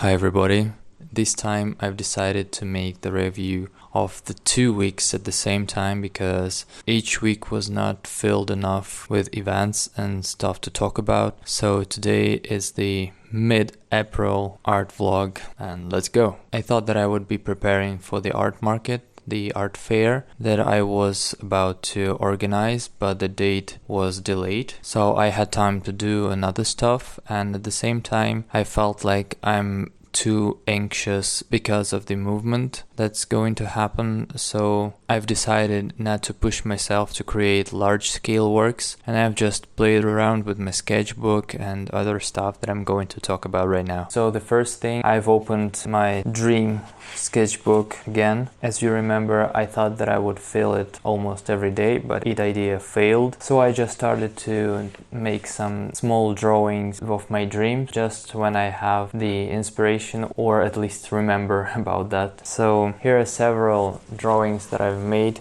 Hi everybody, this time I've decided to make the review of the 2 weeks at the same time because each week was not filled enough with events and stuff to talk about. So today is the mid-April art vlog and let's go. I thought that I would be preparing for the art market, the art fair that I was about to organize, but the date was delayed. So I had time to do another stuff, and at the same time I felt like I'm too anxious because of the movement that's going to happen. So I've decided not to push myself to create large scale works, and I've just played around with my sketchbook and other stuff that I'm going to talk about right now. So the first thing, I've opened my dream sketchbook again. As you remember, I thought that I would fill it almost every day, but that idea failed. So I just started to make some small drawings of my dreams just when I have the inspiration or at least remember about that. So here are several drawings that I've made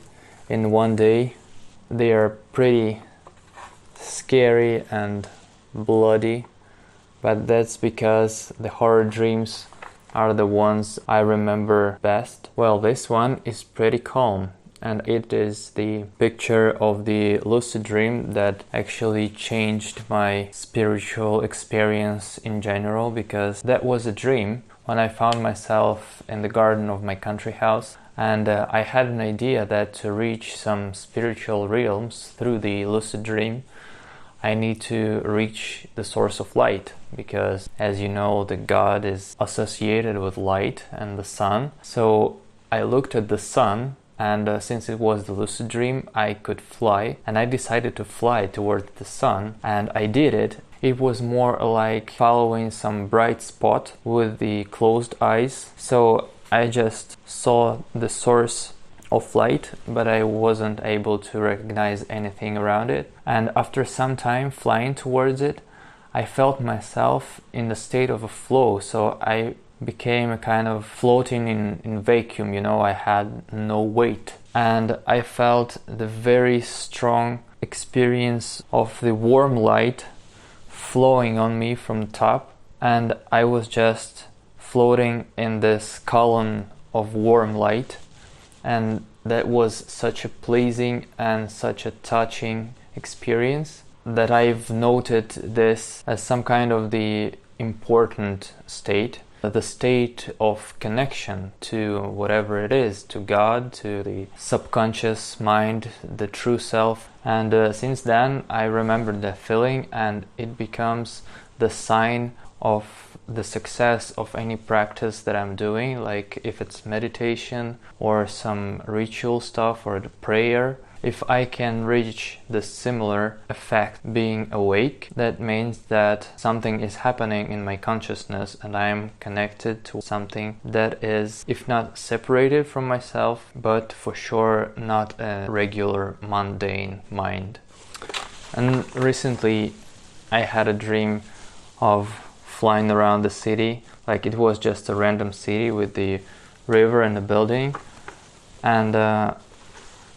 in one day. They are pretty scary and bloody, but that's because the horror dreams are the ones I remember best. Well, this one is pretty calm, and it is the picture of the lucid dream that actually changed my spiritual experience in general, because that was a dream when I found myself in the garden of my country house, and I had an idea that to reach some spiritual realms through the lucid dream, I need to reach the source of light, because as you know, the God is associated with light and the sun. So I looked at the sun, and since it was the lucid dream, I could fly, and I decided to fly towards the sun, and I did it. It was more like following some bright spot with the closed eyes. So I just saw the source of light, but I wasn't able to recognize anything around it. And after some time flying towards it, I felt myself in the state of a flow. So I became a kind of floating in vacuum, I had no weight. And I felt the very strong experience of the warm light flowing on me from the top, and I was just floating in this column of warm light. And that was such a pleasing and such a touching experience that I've noted this as some kind of the important state, the state of connection to whatever it is, to God, to the subconscious mind, the true self. And since then I remembered that feeling, and it becomes the sign of the success of any practice that I'm doing, like if it's meditation or some ritual stuff or the prayer. If I can reach the similar effect being awake, that means that something is happening in my consciousness and I am connected to something that is, if not separated from myself, but for sure not a regular mundane mind. And recently I had a dream of flying around the city, like it was just a random city with the river and the building, and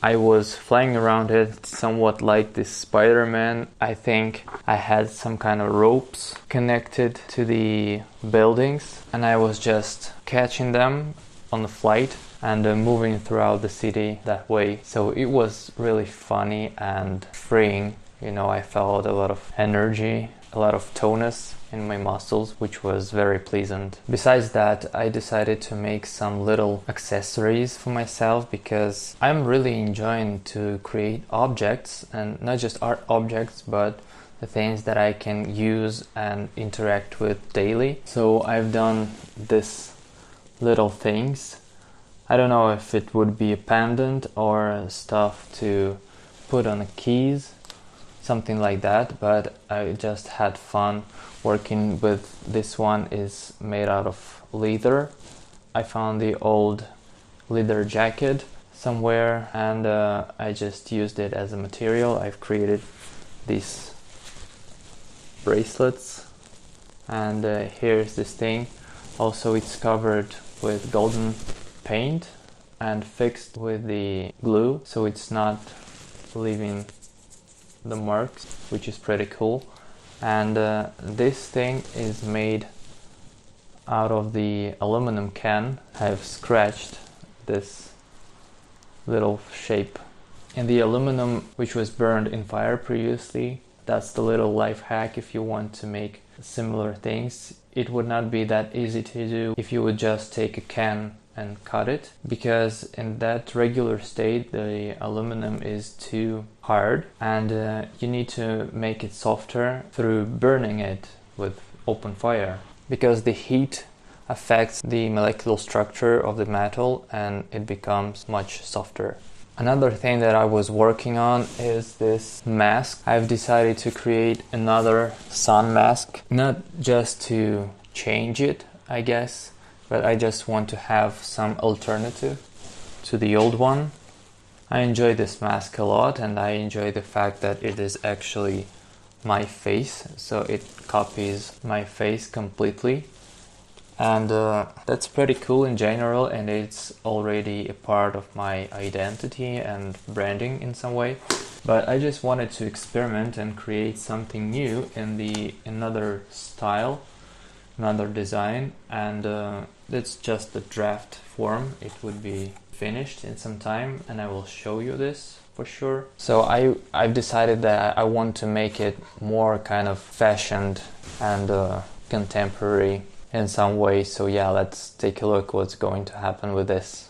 I was flying around it somewhat like this Spider-Man. I think I had some kind of ropes connected to the buildings, and I was just catching them on the flight and moving throughout the city that way. So it was really funny and freeing. I felt a lot of energy, a lot of tonus in my muscles, which was very pleasant. Besides that, I decided to make some little accessories for myself, because I'm really enjoying to create objects, and not just art objects, but the things that I can use and interact with daily. So I've done this little things. I don't know if it would be a pendant or stuff to put on the keys, something like that, but I just had fun working with this. One is made out of leather. I found the old leather jacket somewhere, and I just used it as a material. I've created these bracelets, and here's this thing. Also, it's covered with golden paint and fixed with the glue, so it's not leaving the marks, which is pretty cool. And this thing is made out of the aluminum can, I've scratched this little shape. And the aluminum, which was burned in fire previously, that's the little life hack if you want to make similar things. It would not be that easy to do if you would just take a can and cut it, because in that regular state the aluminum is too hard, and you need to make it softer through burning it with open fire, because the heat affects the molecular structure of the metal and it becomes much softer. Another thing that I was working on is this mask. I've decided to create another sun mask, not just to change it, I guess, but I just want to have some alternative to the old one. I enjoy this mask a lot, and I enjoy the fact that it is actually my face, so it copies my face completely. And that's pretty cool in general, and it's already a part of my identity and branding in some way. But I just wanted to experiment and create something new in another style, another design, and it's just the draft form. It would be finished in some time, and I will show you this for sure. So I've decided that I want to make it more kind of fashioned and contemporary in some way. So yeah, let's take a look what's going to happen with this.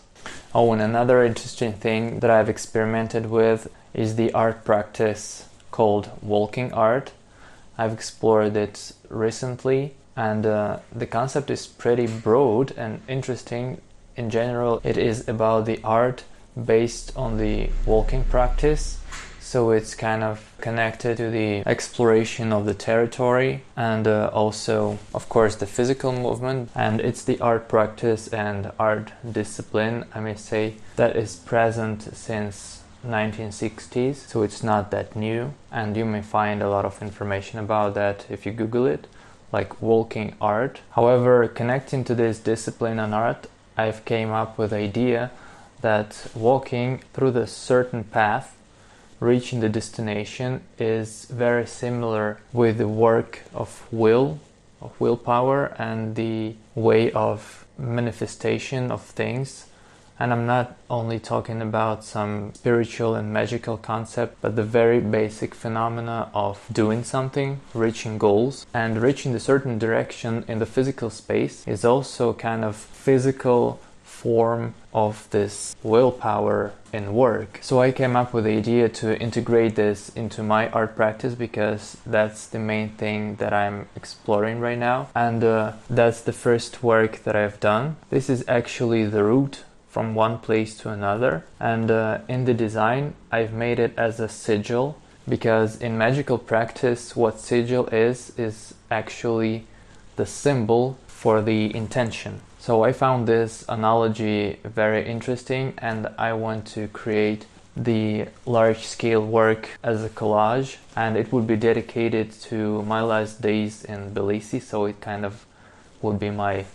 Oh, and another interesting thing that I've experimented with is the art practice called walking art. I've explored it recently, and the concept is pretty broad and interesting. In general, it is about the art based on the walking practice, so it's kind of connected to the exploration of the territory and also, of course, the physical movement. And it's the art practice and art discipline, I may say, that is present since 1960s, so it's not that new, and you may find a lot of information about that if you Google it, like walking art. However, connecting to this discipline and art, I've came up with the idea that walking through the certain path, reaching the destination, is very similar with the work of willpower and the way of manifestation of things. And I'm not only talking about some spiritual and magical concept, but the very basic phenomena of doing something, reaching goals, and reaching a certain direction in the physical space is also kind of physical form of this willpower in work. So I came up with the idea to integrate this into my art practice, because that's the main thing that I'm exploring right now, and that's the first work that I've done. This is actually the route from one place to another, and in the design I've made it as a sigil, because in magical practice what sigil is actually the symbol for the intention. So I found this analogy very interesting, and I want to create the large-scale work as a collage, and it would be dedicated to my last days in Tbilisi, so it kind of would be my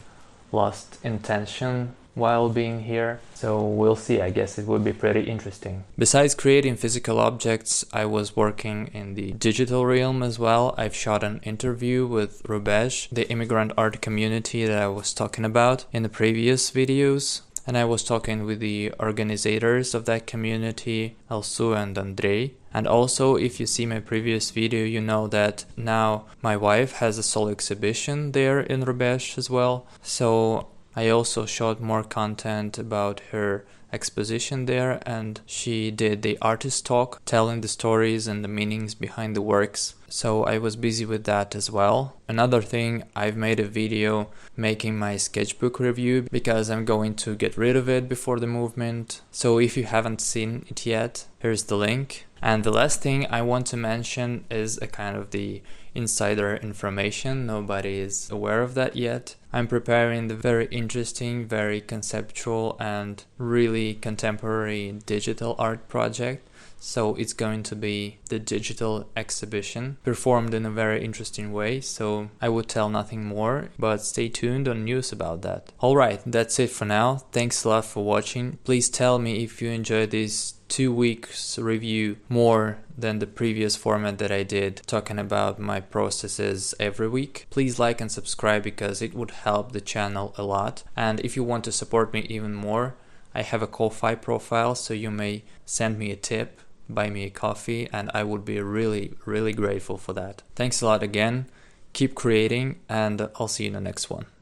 last intention while being here. So we'll see, I guess it would be pretty interesting. Besides creating physical objects, I was working in the digital realm as well. I've shot an interview with Rubezh, the immigrant art community that I was talking about in the previous videos. And I was talking with the organizers of that community, Elsu and Andrei. And also, if you see my previous video, you know that now my wife has a solo exhibition there in Rubezh as well. So I also shot more content about her exposition there, and she did the artist talk, telling the stories and the meanings behind the works. So I was busy with that as well. Another thing, I've made a video making my sketchbook review, because I'm going to get rid of it before the movement. So if you haven't seen it yet, here's the link. And the last thing I want to mention is a kind of the insider information. Nobody is aware of that yet. I'm preparing the very interesting, very conceptual and really contemporary digital art project. So it's going to be the digital exhibition performed in a very interesting way. So I would tell nothing more, but stay tuned on news about that. Alright, that's it for now. Thanks a lot for watching. Please tell me if you enjoyed this 2 weeks review more than the previous format that I did, talking about my processes every week. Please like and subscribe because it would help the channel a lot. And if you want to support me even more, I have a Ko-Fi profile, so you may send me a tip, buy me a coffee, and I would be really, really grateful for that. Thanks a lot again. Keep creating, and I'll see you in the next one.